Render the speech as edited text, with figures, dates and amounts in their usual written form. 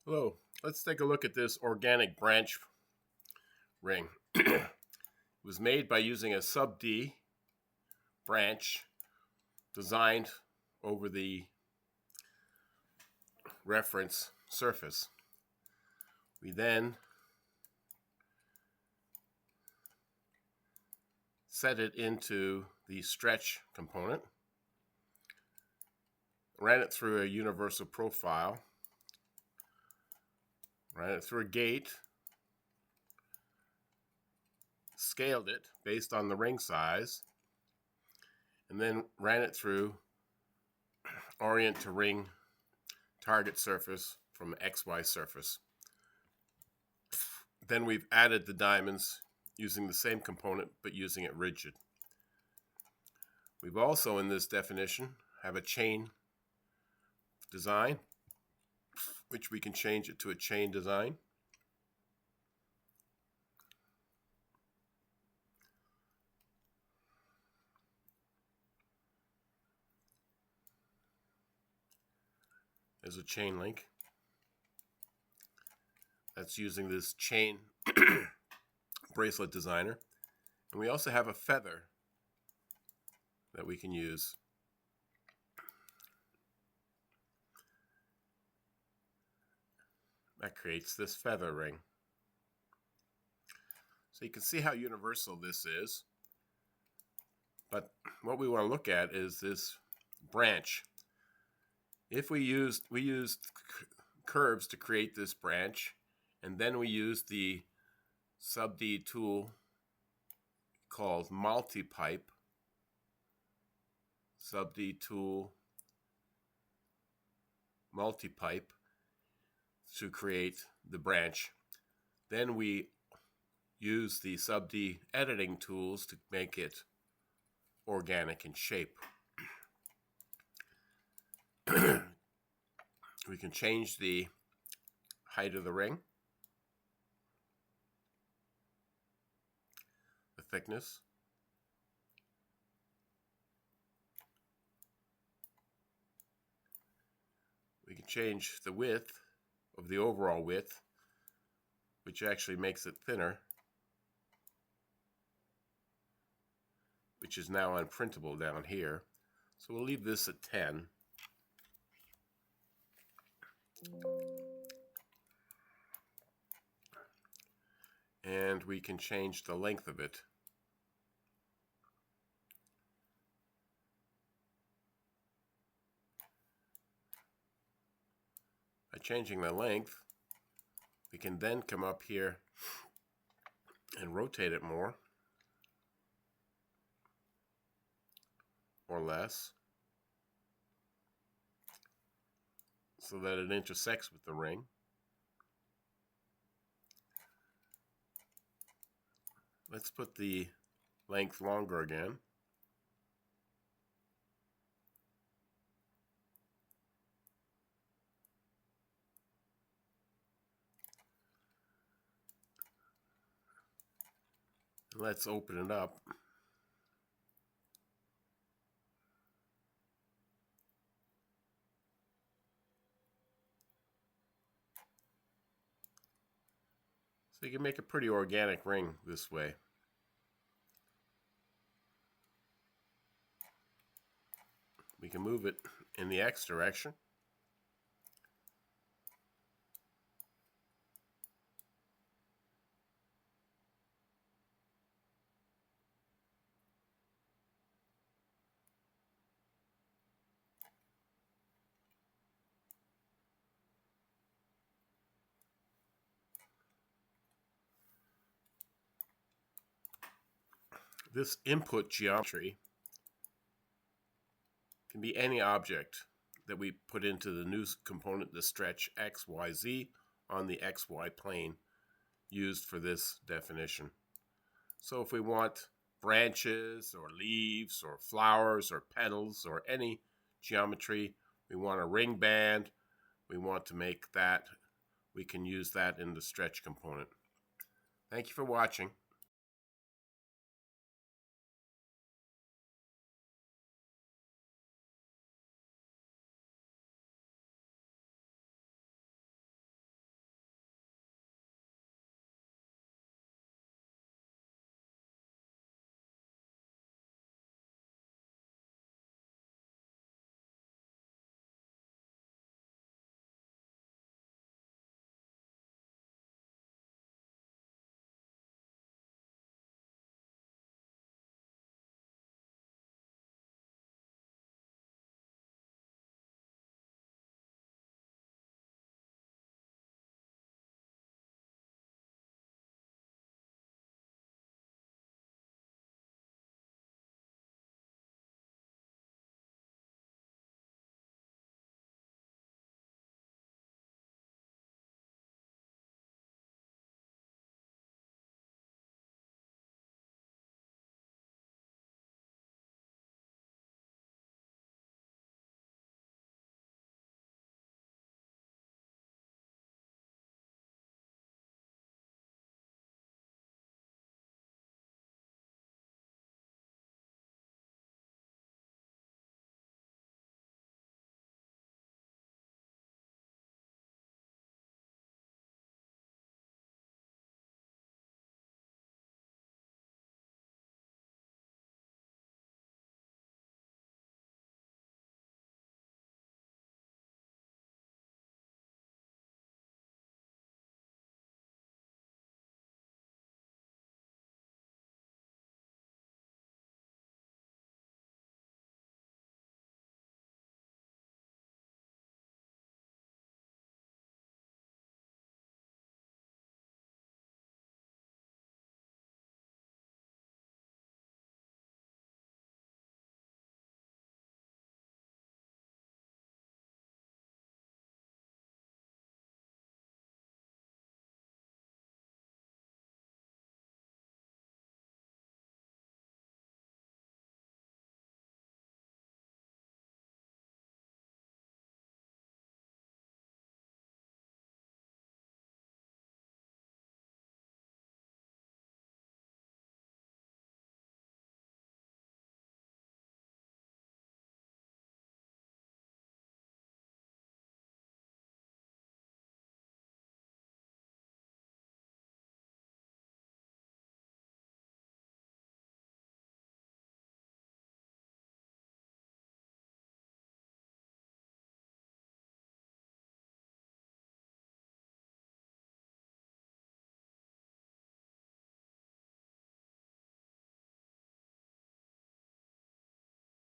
Hello, let's take a look at this organic branch ring. It was made by using a SubD branch designed over the reference surface. We then set it into the stretch component, ran it through a universal profile, ran it through a gate, scaled it based on the ring size, and then ran it through orient to ring target surface from XY surface. Then we've added the diamonds using the same component but using it rigid. We've also, in this definition, have a chain design, which we can change it to a chain design. There's a chain link. That's using this chain bracelet designer. And we also have a feather that we can use. That creates this feather ring. So you can see how universal this is. But what we want to look at is this branch. If we used curves to create this branch, and then we used the SubD tool called multi-pipe, SubD tool multi-pipe to create the branch. Then we use the SubD editing tools to make it organic in shape. We can change the height of the ring, the thickness, we can change the width of the overall width, which actually makes it thinner, which is now unprintable down here. So we'll leave this at 10. And we can change the length of it. By changing the length, we can then come up here and rotate it more or less so that it intersects with the ring. Let's put the length longer again. Let's open it up. So you can make a pretty organic ring this way. We can move it in the X direction. This input geometry can be any object that we put into the new component, the stretch XYZ on the XY plane used for this definition. So if we want branches or leaves or flowers or petals or any geometry, we want a ring band, we want to make that, we can use that in the stretch component. Thank you for watching.